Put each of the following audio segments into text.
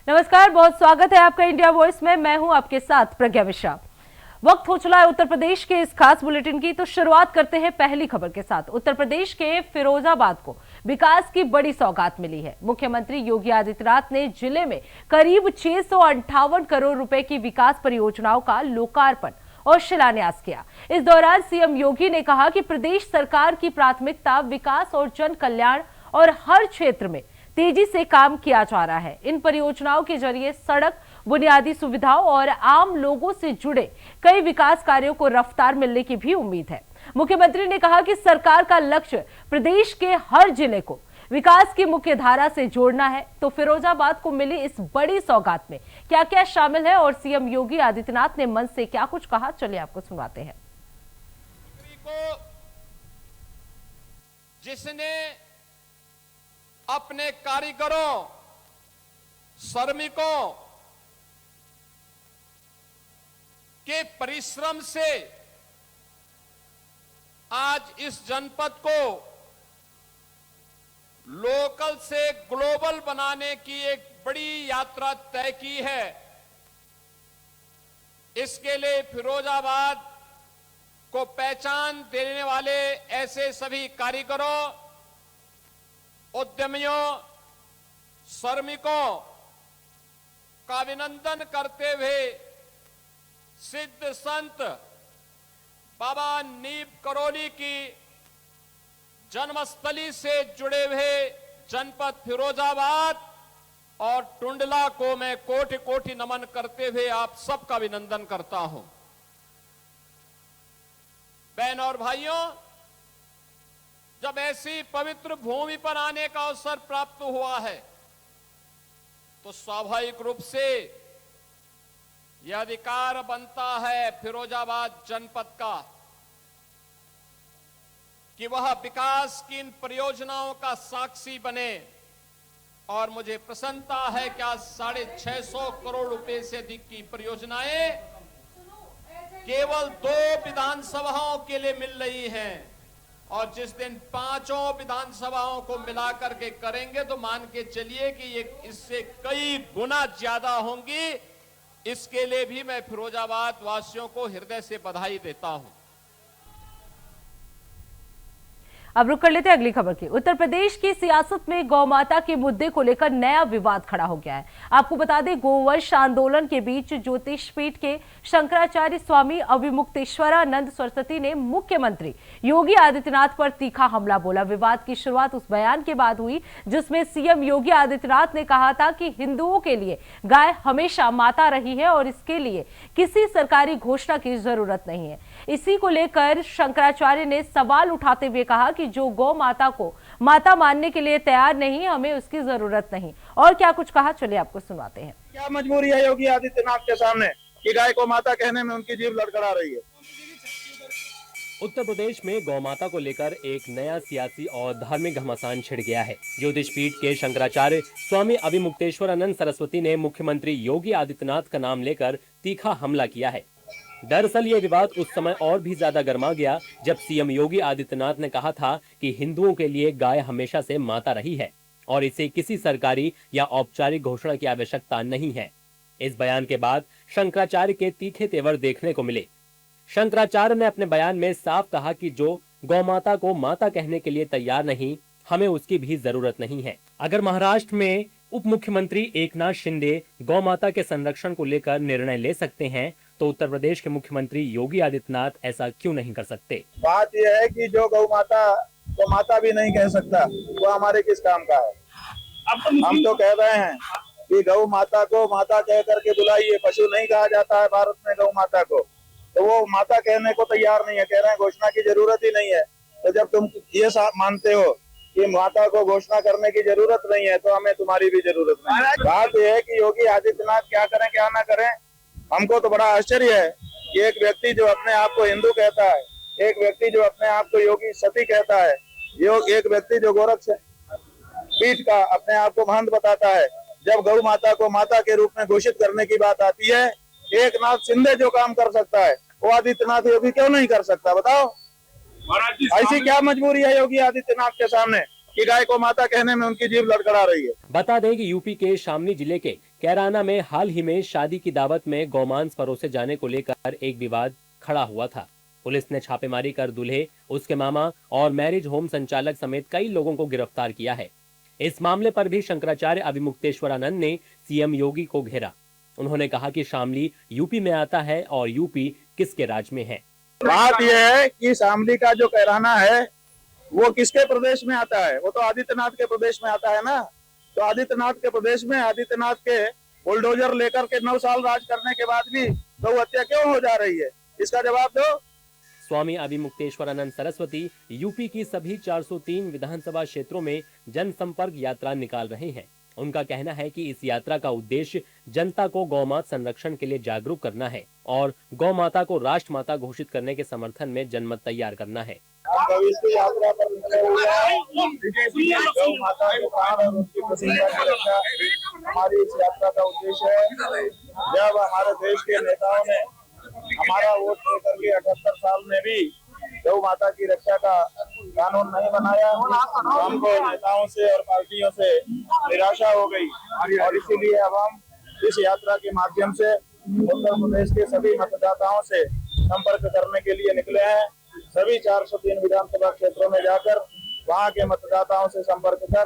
नमस्कार, बहुत स्वागत है आपका इंडिया वॉइस में। मैं हूं आपके साथ प्रज्ञा मिश्रा। वक्त हो चला है उत्तर प्रदेश के इस खास बुलेटिन की, तो शुरुआत करते हैं पहली खबर के साथ। उत्तर प्रदेश के फिरोजाबाद को विकास की बड़ी सौगात मिली है। मुख्यमंत्री योगी आदित्यनाथ ने जिले में करीब 658 करोड़ रुपए की विकास परियोजनाओं का लोकार्पण और शिलान्यास किया। इस दौरान सीएम योगी ने कहा कि प्रदेश सरकार की प्राथमिकता विकास और जन कल्याण और हर क्षेत्र में तेजी से काम किया जा रहा है। इन परियोजनाओं के जरिए सड़क, बुनियादी सुविधाओं और आम लोगों से जुड़े कई विकास कार्यों को रफ्तार मिलने की भी उम्मीद है। मुख्यमंत्री ने कहा कि सरकार का लक्ष्य प्रदेश के हर जिले को विकास की मुख्य धारा से जोड़ना है। तो फिरोजाबाद को मिली इस बड़ी सौगात में क्या क्या शामिल है और सीएम योगी आदित्यनाथ ने मन से क्या कुछ कहा, चलिए आपको सुनवाते हैं। जिसने अपने कारीगरों, श्रमिकों के परिश्रम से आज इस जनपद को लोकल से ग्लोबल बनाने की एक बड़ी यात्रा तय की है। इसके लिए फिरोजाबाद को पहचान देने वाले ऐसे सभी कारीगरों, उद्यमियों, श्रमिकों का अभिनंदन करते हुए सिद्ध संत बाबा नीब करोली की जन्मस्थली से जुड़े हुए जनपद फिरोजाबाद और टुंडला को मैं कोटि कोटि नमन करते हुए आप सबका अभिनंदन करता हूं। बहन और भाइयों, जब ऐसी पवित्र भूमि पर आने का अवसर प्राप्त हुआ है तो स्वाभाविक रूप से यह अधिकार बनता है फिरोजाबाद जनपद का कि वह विकास की इन परियोजनाओं का साक्षी बने। और मुझे प्रसन्नता है कि आज 650 करोड़ रुपए से अधिक की परियोजनाएं केवल 2 विधानसभाओं के लिए मिल रही हैं और जिस दिन 5 विधानसभाओं को मिलाकर के करेंगे तो मान के चलिए कि ये इससे कई गुना ज्यादा होंगी। इसके लिए भी मैं फिरोजाबाद वासियों को हृदय से बधाई देता हूं। अब रुक कर लेते हैं अगली खबर की। उत्तर प्रदेश की सियासत में गौ माता के मुद्दे को लेकर नया विवाद खड़ा हो गया है। आपको बता दें, गोवंश आंदोलन के बीच ज्योतिष पीठ के शंकराचार्य स्वामी अविमुक्तेश्वरानंद सरस्वती ने मुख्यमंत्री योगी आदित्यनाथ पर तीखा हमला बोला। विवाद की शुरुआत उस बयान के बाद हुई जिसमें सीएम योगी आदित्यनाथ ने कहा था कि हिंदुओं के लिए गाय हमेशा माता रही है और इसके लिए किसी सरकारी घोषणा की जरूरत नहीं है। इसी को लेकर शंकराचार्य ने सवाल उठाते हुए कहा कि जो गौ माता को माता मानने के लिए तैयार नहीं, हमें उसकी जरूरत नहीं। और क्या कुछ कहा, चलिए आपको सुनाते हैं। क्या मजबूरी है योगी आदित्यनाथ के सामने कि गाय को माता कहने में उनकी जीभ लड़खड़ा रही है। उत्तर प्रदेश में गौ माता को लेकर एक नया सियासी और धार्मिक घमासान छिड़ गया है। ज्योतिष पीठ के शंकराचार्य स्वामी अविमुक्तेश्वरानंद सरस्वती ने मुख्यमंत्री योगी आदित्यनाथ का नाम लेकर तीखा हमला किया है। दरअसल ये विवाद उस समय और भी ज्यादा गर्मा गया जब सीएम योगी आदित्यनाथ ने कहा था कि हिंदुओं के लिए गाय हमेशा से माता रही है और इसे किसी सरकारी या औपचारिक घोषणा की आवश्यकता नहीं है। इस बयान के बाद शंकराचार्य के तीखे तेवर देखने को मिले। शंकराचार्य ने अपने बयान में साफ कहा कि जो गौ माता को माता कहने के लिए तैयार नहीं, हमें उसकी भी जरूरत नहीं है। अगर महाराष्ट्र में उप मुख्यमंत्री एकनाथ शिंदे गौ माता के संरक्षण को लेकर निर्णय ले सकते हैं तो उत्तर प्रदेश के मुख्यमंत्री योगी आदित्यनाथ ऐसा क्यों नहीं कर सकते। बात यह है कि जो गौ माता को माता भी नहीं कह सकता वो हमारे किस काम का है। हम तो कह रहे हैं कि गौ माता को माता कह करके बुलाइए। पशु नहीं कहा जाता है भारत में गौ माता को, तो वो माता कहने को तैयार नहीं है। कह रहे हैं घोषणा की जरूरत ही नहीं है। तो जब तुम ये मानते हो कि माता को घोषणा करने की जरूरत नहीं है तो हमें तुम्हारी भी जरूरत नहीं है। बात यह है कि योगी आदित्यनाथ क्या करें क्या ना करें, हमको तो बड़ा आश्चर्य है कि एक व्यक्ति जो अपने आप को हिंदू कहता है, एक व्यक्ति जो अपने आप को योगी सती कहता है, एक व्यक्ति जो गोरक्ष पीठ का अपने आप को महंत बताता है, जब गौ माता को माता के रूप में घोषित करने की बात आती है, एकनाथ शिंदे जो काम कर सकता है वो आदित्यनाथ योगी क्यों नहीं कर सकता, बताओ। ऐसी क्या मजबूरी है योगी आदित्यनाथ के सामने कि गाय को माता कहने में उनकी जीभ लड़खड़ा रही है। बता दें कि यूपी के शामली जिले के कैराना में हाल ही में शादी की दावत में गौमांस परोसे जाने को लेकर एक विवाद खड़ा हुआ था। पुलिस ने छापेमारी कर दूल्हे, उसके मामा और मैरिज होम संचालक समेत कई लोगों को गिरफ्तार किया है। इस मामले पर भी शंकराचार्य अविमुक्तेश्वरानंद ने सीएम योगी को घेरा। उन्होंने कहा कि शामली यूपी में आता है और यूपी किसके राज में है। बात यह है कि शामली का जो कैराना है वो किसके प्रदेश में आता है? वो तो आदित्यनाथ के प्रदेश में आता है ना। तो आदित्यनाथ के प्रदेश में आदित्यनाथ के बुलडोजर लेकर के 9 साल राज करने के बाद भी गौ हत्या क्यों हो जा रही है? इसका जवाब दो। स्वामी अविमुक्तेश्वरानंद सरस्वती यूपी की सभी 403 विधानसभा क्षेत्रों में जनसंपर्क यात्रा निकाल रहे हैं। उनका कहना है कि इस यात्रा का उद्देश्य जनता को गौमाता संरक्षण के लिए जागरूक करना है और गौ माता को राष्ट्र माता घोषित करने के समर्थन में जनमत तैयार करना है। यात्रा पर निकले हुए हैं। गौ माता के प्राण और उनकी प्रसन्नता की रक्षा हमारी इस यात्रा का उद्देश्य है। जब हमारे देश के नेताओं ने हमारा वोट लेकर के 78 साल में भी गौ माता की रक्षा का कानून नहीं बनाया, तो हमको नेताओं से और पार्टियों से निराशा हो गई और इसीलिए अब हम इस यात्रा के माध्यम से उत्तर प्रदेश के सभी मतदाताओं से संपर्क करने के लिए निकले हैं। सभी 403 विधानसभा क्षेत्रों में जाकर वहां के मतदाताओं से संपर्क कर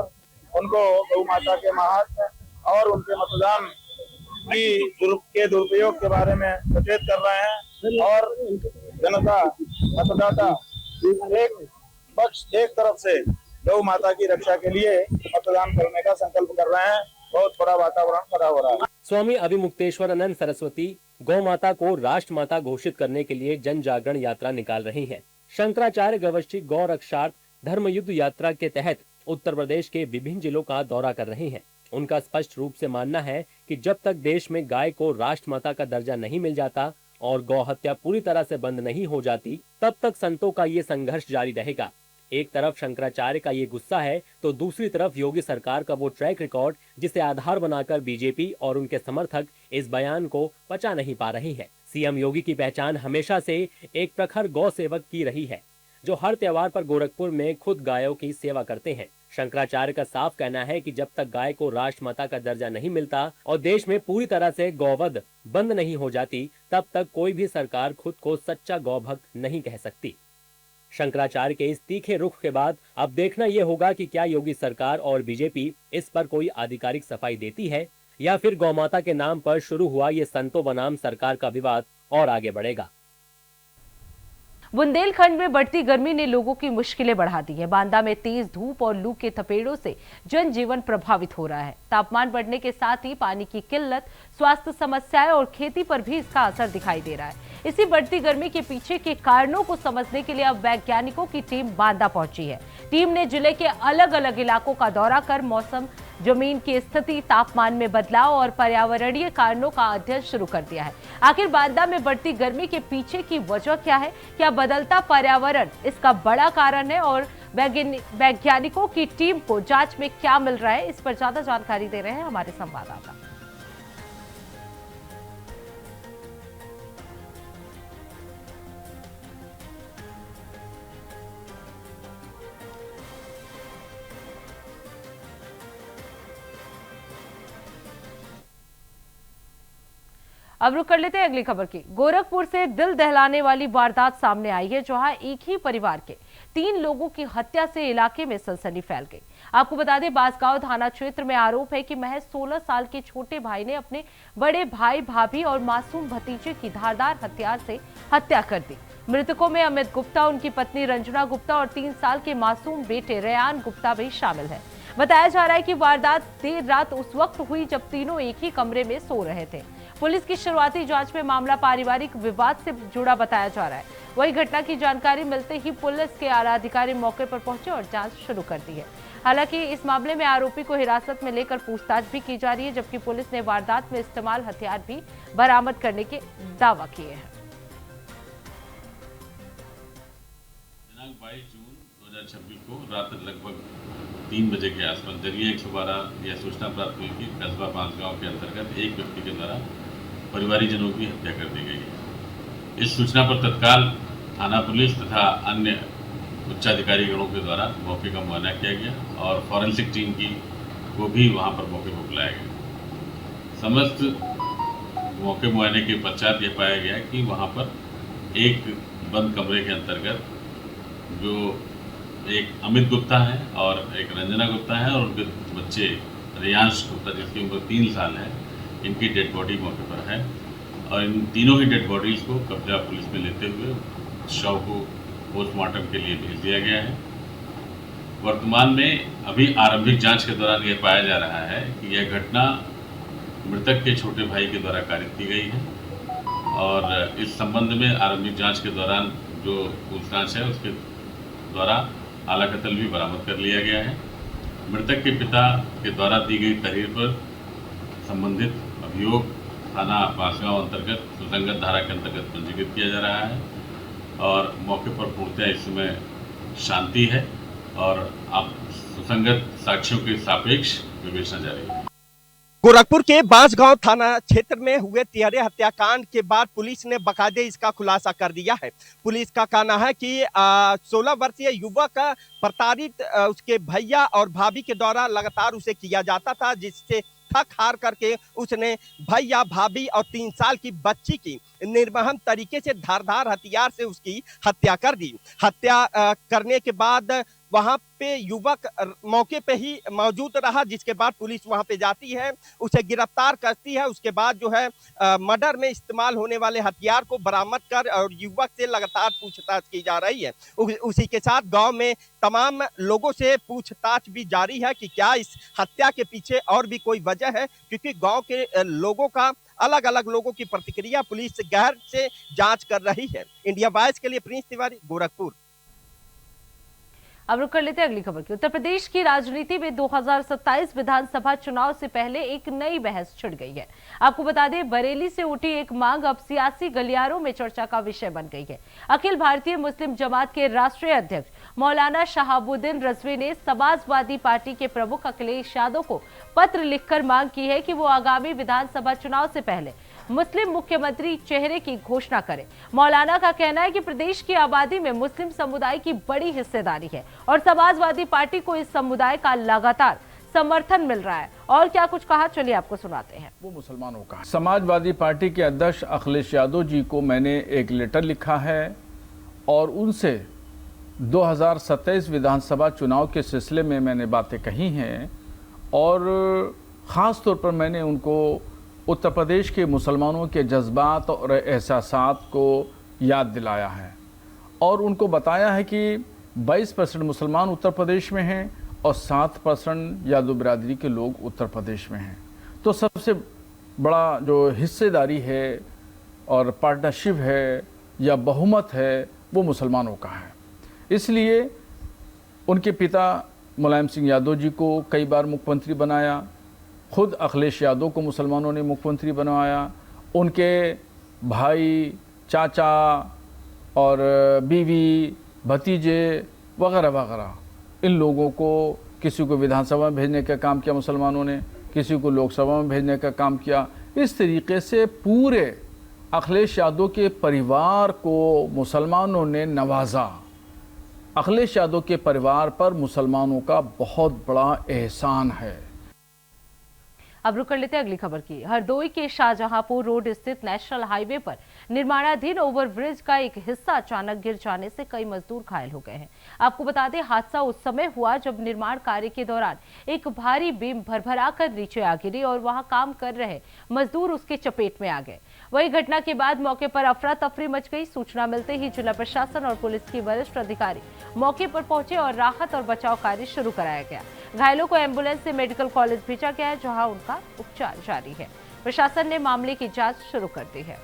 उनको गौ माता के महत्व और उनके मतदान के दुरुपयोग के बारे में सचेत कर रहे हैं और जनता मतदाता एक पक्ष एक तरफ से गौ माता की रक्षा के लिए मतदान करने का संकल्प कर रहे हैं। बहुत बड़ा वातावरण खड़ा हो रहा है। स्वामी अविमुक्तेश्वरानंद सरस्वती गौ माता को राष्ट्र माता घोषित करने के लिए जन जागरण यात्रा निकाल रही हैं। शंकराचार्य गवश्ची गौ रक्षार्थ धर्म युद्ध यात्रा के तहत उत्तर प्रदेश के विभिन्न जिलों का दौरा कर रहे हैं। उनका स्पष्ट रूप से मानना है कि जब तक देश में गाय को राष्ट्र माता का दर्जा नहीं मिल जाता और गौ हत्या पूरी तरह से बंद नहीं हो जाती, तब तक संतों का ये संघर्ष जारी रहेगा। एक तरफ शंकराचार्य का ये गुस्सा है तो दूसरी तरफ योगी सरकार का वो ट्रैक रिकॉर्ड जिसे आधार बनाकर बीजेपी और उनके समर्थक इस बयान को पचा नहीं पा रहे हैं। सीएम योगी की पहचान हमेशा से एक प्रखर गौ सेवक की रही है, जो हर त्योहार पर गोरखपुर में खुद गायों की सेवा करते हैं। शंकराचार्य का साफ कहना है कि जब तक गाय को राष्ट्र माता का दर्जा नहीं मिलता और देश में पूरी तरह से गौवध बंद नहीं हो जाती, तब तक कोई भी सरकार खुद को सच्चा गौभक्त नहीं कह सकती। शंकराचार्य के इस तीखे रुख के बाद अब देखना यह होगा कि क्या योगी सरकार और बीजेपी इस पर कोई आधिकारिक सफाई देती है या फिर गौमाता के नाम पर शुरू हुआ ये संतों बनाम सरकार का विवाद और आगे बढ़ेगा। बुंदेलखंड में बढ़ती गर्मी ने लोगों की मुश्किलें बढ़ा दी है। बांदा में तेज धूप और लू के थपेड़ों से जनजीवन प्रभावित हो रहा है। तापमान बढ़ने के साथ ही पानी की किल्लत, स्वास्थ्य समस्याएं और खेती पर भी इसका असर दिखाई दे रहा है। इसी बढ़ती गर्मी के पीछे के कारणों को समझने के लिए अब वैज्ञानिकों की टीम बांदा पहुंची है। टीम ने जिले के अलग अलग इलाकों का दौरा कर मौसम, जमीन की स्थिति, तापमान में बदलाव और पर्यावरणीय कारणों का अध्ययन शुरू कर दिया है। आखिर बांदा में बढ़ती गर्मी के पीछे की वजह क्या है? क्या बदलता पर्यावरण इसका बड़ा कारण है? और वैज्ञानिकों की टीम को जांच में क्या मिल रहा है, इस पर ज्यादा जानकारी दे रहे हैं हमारे संवाददाता। अब रुक कर लेते हैं अगली खबर की। गोरखपुर से दिल दहलाने वाली वारदात सामने आई है, जहां एक ही परिवार के 3 लोगों की हत्या से इलाके में सनसनी फैल गई। आपको बता दें, बांसगांव थाना क्षेत्र में आरोप है कि महज 16 साल के छोटे भाई ने अपने बड़े भाई, भाभी और मासूम भतीजे की धारदार हथियार से हत्या कर दी। मृतकों में अमित गुप्ता, उनकी पत्नी रंजना गुप्ता और 3 साल के मासूम बेटे रेयान गुप्ता भी शामिल है। बताया जा रहा है कि वारदात देर रात उस वक्त हुई जब तीनों एक ही कमरे में सो रहे थे। पुलिस की शुरुआती जांच में मामला पारिवारिक विवाद से जुड़ा बताया जा रहा है। वही घटना की जानकारी मिलते ही पुलिस के आला अधिकारी मौके पर पहुंचे और जांच शुरू कर दी है। हालांकि इस मामले में आरोपी को हिरासत में लेकर पूछताछ भी की जा रही है, जबकि पुलिस ने वारदात में इस्तेमाल हथियार भी बरामद करने के दावा किए हैं। 22 जून 2026 को रात लगभग 3 बजे के आसपास जरिए 112 यह सूचना प्राप्त हुई कि कस्बा बांसगांव के अंतर्गत एक व्यक्ति के द्वारा परिवारीजनों की हत्या कर दी गई है। इस सूचना पर तत्काल थाना पुलिस तथा अन्य उच्चाधिकारीगणों के द्वारा मौके का मुआयना किया गया और फॉरेंसिक टीम को भी वहां पर मौके पर बुलाया गया। समस्त मौके मुआयने के पश्चात यह पाया गया कि वहाँ पर एक बंद कमरे के अंतर्गत जो एक अमित गुप्ता है और एक रंजना गुप्ता है और उनके बच्चे रियांश गुप्ता जिसकी उम्र 3 साल है, इनकी डेड बॉडी मौके पर है और इन तीनों ही डेड बॉडीज़ को कब्जा पुलिस में लेते हुए शव को पोस्टमार्टम के लिए भेज दिया गया है। वर्तमान में अभी आरंभिक जांच के दौरान यह पाया जा रहा है कि यह घटना मृतक के छोटे भाई के द्वारा कारित की गई है और इस संबंध में आरंभिक जांच के दौरान जो पूछताछ है उसके द्वारा आला कत्ल भी बरामद कर लिया गया है। मृतक के पिता के द्वारा दी गई तहरीर पर संबंधित अभियोग थाना बांसगांव अंतर्गत सुसंगत धारा के अंतर्गत पंजीकृत किया जा रहा है और मौके पर पूर्णतः इस समय शांति है और अब सुसंगत साक्ष्यों के सापेक्ष विवेचना जारी है। गोरखपुर के बांसगांव थाना क्षेत्र में हुए तिहरे हत्याकांड के बाद पुलिस ने बकायदे इसका खुलासा कर दिया है। पुलिस का कहना है कि 16 वर्षीय युवक प्रताड़ित उसके भैया और भाभी के द्वारा लगातार उसे किया जाता था, जिससे थक हार करके उसने भैया भाभी और 3 साल की बच्ची की निर्मम तरीके से धारदार हथियार से उसकी हत्या कर दी। हत्या करने के बाद वहां पे युवक मौके पे ही मौजूद रहा, जिसके बाद पुलिस वहां पे जाती है, उसे गिरफ्तार करती है। उसके बाद जो है मर्डर में इस्तेमाल होने वाले हथियार को बरामद कर और युवक से लगातार पूछताछ की जा रही है। उसी के साथ गांव में तमाम लोगों से पूछताछ भी जारी है कि क्या इस हत्या के पीछे और भी कोई वजह है, क्योंकि गांव के लोगों का अलग अलग लोगों की प्रतिक्रिया पुलिस गहर से जांच कर रही है। इंडिया वॉइस के लिए प्रिंस तिवारी, गोरखपुर। अब रुक कर लेते हैं अगली खबर की। उत्तर प्रदेश की राजनीति में 2027 विधानसभा चुनाव से पहले एक नई बहस छिड़ गई है। आपको बता दें, बरेली से उठी एक मांग अब सियासी गलियारों में चर्चा का विषय बन गई है। अखिल भारतीय मुस्लिम जमात के राष्ट्रीय अध्यक्ष मौलाना शहाबुद्दीन रजवी ने समाजवादी पार्टी के प्रमुख अखिलेश यादव को पत्र लिखकर मांग की है कि वो आगामी विधानसभा चुनाव से पहले मुस्लिम मुख्यमंत्री चेहरे की घोषणा करें। मौलाना का कहना है कि प्रदेश की आबादी में मुस्लिम समुदाय की बड़ी हिस्सेदारी है और समाजवादी पार्टी को इस समुदाय का लगातार समर्थन मिल रहा है। और क्या कुछ कहा, चलिए आपको सुनाते हैं। वो मुसलमानों का समाजवादी पार्टी के अध्यक्ष अखिलेश यादव जी को मैंने एक लेटर लिखा है और उनसे 2027 विधानसभा चुनाव के सिलसिले में मैंने बातें कही हैं और ख़ास तौर पर मैंने उनको उत्तर प्रदेश के मुसलमानों के जज्बात और एहसासात को याद दिलाया है और उनको बताया है कि 22% मुसलमान उत्तर प्रदेश में हैं और 7% यादव बिरादरी के लोग उत्तर प्रदेश में हैं। तो सबसे बड़ा जो हिस्सेदारी है और पार्टनरशिप है या बहुमत है वो मुसलमानों का है। इसलिए उनके पिता मुलायम सिंह यादव जी को कई बार मुख्यमंत्री बनाया, खुद अखिलेश यादव को मुसलमानों ने मुख्यमंत्री बनवाया, उनके भाई, चाचा और बीवी, भतीजे वगैरह वगैरह इन लोगों को किसी को विधानसभा में भेजने का काम किया मुसलमानों ने, किसी को लोकसभा में भेजने का काम किया। इस तरीके से पूरे अखिलेश यादव के परिवार को मुसलमानों ने नवाजा। अखिलेश यादव के परिवार पर मुसलमानों का बहुत बड़ा एहसान है। अब रुक कर लेते हैं अगली खबर की। हरदोई के शाहजहांपुर रोड स्थित नेशनल हाईवे पर निर्माणाधीन ओवरब्रिज का एक हिस्सा अचानक गिर जाने से कई मजदूर घायल हो गए हैं। आपको बता दें, हादसा उस समय हुआ जब निर्माण कार्य के दौरान एक भारी बीम भरभरा कर नीचे आ गिरी और वहां काम कर रहे मजदूर उसके चपेट में आ गए। वही घटना के बाद मौके पर अफरा तफरी मच गई। सूचना मिलते ही जिला प्रशासन और पुलिस के वरिष्ठ अधिकारी मौके पर पहुंचे और राहत और बचाव कार्य शुरू कराया गया। घायलों को एम्बुलेंस से मेडिकल कॉलेज भेजा गया है, जहां उनका उपचार जारी है। प्रशासन ने मामले की जांच शुरू कर दी है।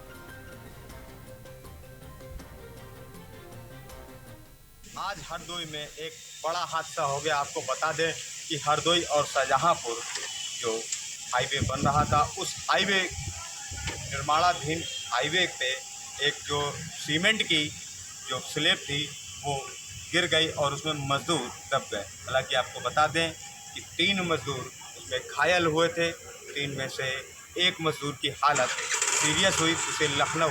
आज हरदोई में एक बड़ा हादसा हो गया। आपको बता दें कि हरदोई और शाहजहांपुर जो हाईवे बन रहा था, उस हाईवे निर्माणाधीन हाईवे पे एक जो सीमेंट की जो स्लैब थी वो गिर गई और उसमें मजदूर दब गए। हालांकि आपको बता दें कि 3 मजदूर उसमें घायल हुए थे। 3 में से एक मजदूर की हालत सीरियस हुई, उसे लखनऊ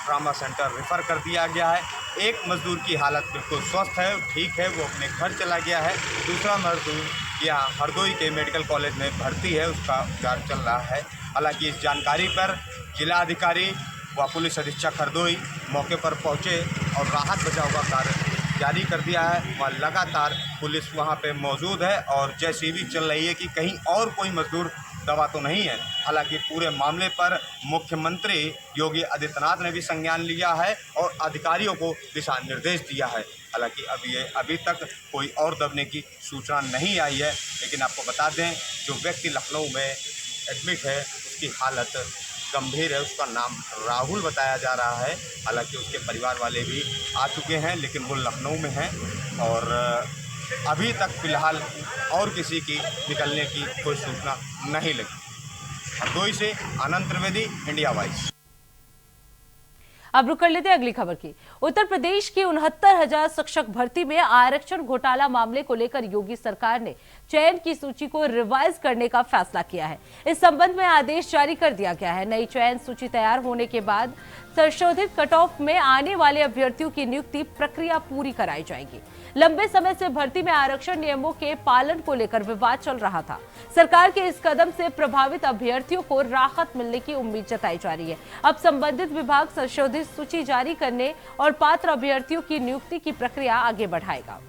ट्रामा सेंटर रेफर कर दिया गया है। एक मजदूर की हालत बिल्कुल स्वस्थ है, ठीक है, वो अपने घर चला गया है। दूसरा मजदूर यहाँ हरदोई के मेडिकल कॉलेज में भर्ती है, उसका उपचार चल रहा है। हालांकि इस जानकारी पर जिला अधिकारी व पुलिस अधीक्षक हरदोई मौके पर पहुंचे और राहत बचाव का कार्य जारी कर दिया है। वह लगातार पुलिस वहां पे मौजूद है और जेसीबी चल रही है कि कहीं और कोई मजदूर दबा तो नहीं है। हालांकि पूरे मामले पर मुख्यमंत्री योगी आदित्यनाथ ने भी संज्ञान लिया है और अधिकारियों को दिशा निर्देश दिया है। हालांकि अभी तक कोई और दबने की सूचना नहीं आई है, लेकिन आपको बता दें जो व्यक्ति लखनऊ में एडमिट है उसकी हालत गंभीर है। उसका नाम राहुल बताया जा रहा है। हालांकि उसके परिवार वाले भी आ चुके हैं, लेकिन वो लखनऊ में हैं और अभी तक फिलहाल और किसी की निकलने की कोई सूचना नहीं लगी। हरदोई से आनंद त्रिवेदी, इंडिया वॉइस। अब रुक कर लेते हैं अगली खबर की। उत्तर प्रदेश की 69,000 शिक्षक भर्ती में आरक्षण घोटाला मामले को लेकर योगी सरकार ने चयन की सूची को रिवाइज करने का फैसला किया है। इस संबंध में आदेश जारी कर दिया गया है। नई चयन सूची तैयार होने के बाद संशोधित कट ऑफ में आने वाले अभ्यर्थियों की नियुक्ति प्रक्रिया पूरी कराई जाएगी। लंबे समय से भर्ती में आरक्षण नियमों के पालन को लेकर विवाद चल रहा था। सरकार के इस कदम से प्रभावित अभ्यर्थियों को राहत मिलने की उम्मीद जताई जा रही है। अब संबंधित विभाग संशोधित सूची जारी करने और पात्र अभ्यर्थियों की नियुक्ति की प्रक्रिया आगे बढ़ाएगा।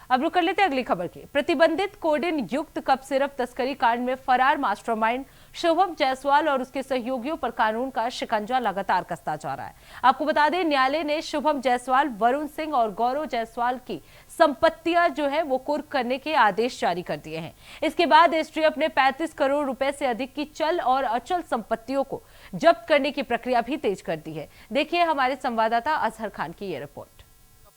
अब रुक कर लेते अगली खबर की। प्रतिबंधित कोडेन युक्त कप सिरप तस्करी कांड में फरार मास्टरमाइंड शुभम जायसवाल और उसके सहयोगियों पर कानून का शिकंजा लगातार कसता जा रहा है। आपको बता दें, न्यायालय ने शुभम जायसवाल, वरुण सिंह और गौरव जायसवाल की संपत्तियां जो है वो कुर्क करने के आदेश जारी कर दिए हैं। इसके बाद एसटीएफ ने 35 करोड़ रुपए से अधिक की चल और अचल संपत्तियों को जब्त करने की प्रक्रिया भी तेज कर दी है। देखिए हमारे संवाददाता अजहर खान की ये रिपोर्ट।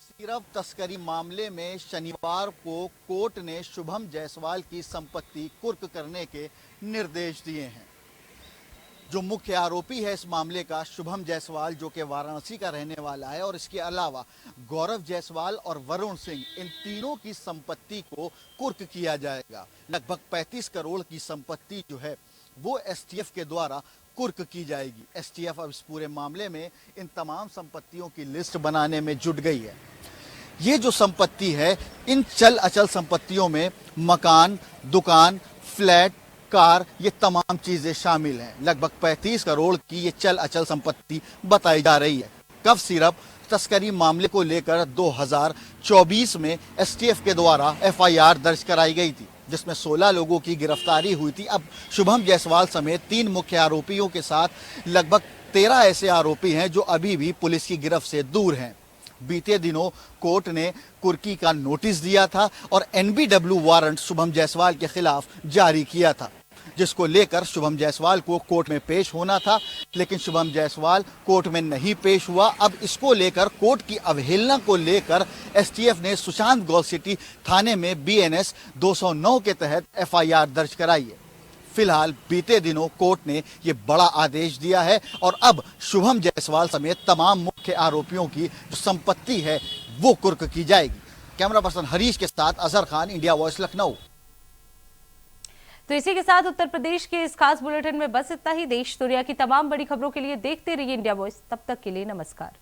सिरप तस्करी मामले में शनिवार को कोर्ट ने शुभम जायसवाल की संपत्ति कुर्क करने के निर्देश दिए हैं। जो मुख्य आरोपी है इस मामले का शुभम जायसवाल, जो कि वाराणसी का रहने वाला है, और इसके अलावा गौरव जायसवाल और वरुण सिंह, इन तीनों की संपत्ति को कुर्क किया जाएगा। लगभग 35 करोड़ की संपत्ति जो है वो एसटीएफ के द्वारा कुर्क की जाएगी। एसटीएफ अब इस पूरे मामले में इन तमाम संपत्तियों की लिस्ट बनाने में जुट गई है। ये जो संपत्ति है, इन चल अचल संपत्तियों में मकान, दुकान, फ्लैट, कार, ये तमाम चीजें शामिल हैं। लगभग 35 करोड़ की ये चल अचल संपत्ति बताई जा रही है। कफ सिरप तस्करी मामले को लेकर 2024 में एसटीएफ के द्वारा एफआईआर दर्ज कराई गई थी, जिसमें 16 लोगों की गिरफ्तारी हुई थी। अब शुभम जायसवाल समेत 3 मुख्य आरोपियों के साथ लगभग 13 ऐसे आरोपी हैं जो अभी भी पुलिस की गिरफ्त से दूर हैं। बीते दिनों कोर्ट ने कुर्की का नोटिस दिया था और एनबीडब्ल्यू वारंट शुभम जायसवाल के खिलाफ जारी किया था, जिसको लेकर शुभम जायसवाल को कोर्ट में पेश होना था, लेकिन शुभम जायसवाल कोर्ट में नहीं पेश हुआ। अब इसको लेकर, कोर्ट की अवहेलना को लेकर एसटीएफ ने सुशांत गौल सिटी थाने में बीएनएस 209 के तहत एफआईआर दर्ज कराई है। फिलहाल बीते दिनों कोर्ट ने ये बड़ा आदेश दिया है और अब शुभम जायसवाल समेत तमाम मुख्य आरोपियों की जो संपत्ति है वो कुर्क की जाएगी। कैमरा पर्सन हरीश के साथ अजहर खान, इंडिया वॉइस, लखनऊ। तो इसी के साथ उत्तर प्रदेश के इस खास बुलेटिन में बस इतना ही। देश दुनिया की तमाम बड़ी खबरों के लिए देखते रहिए इंडिया वॉइस। तब तक के लिए नमस्कार।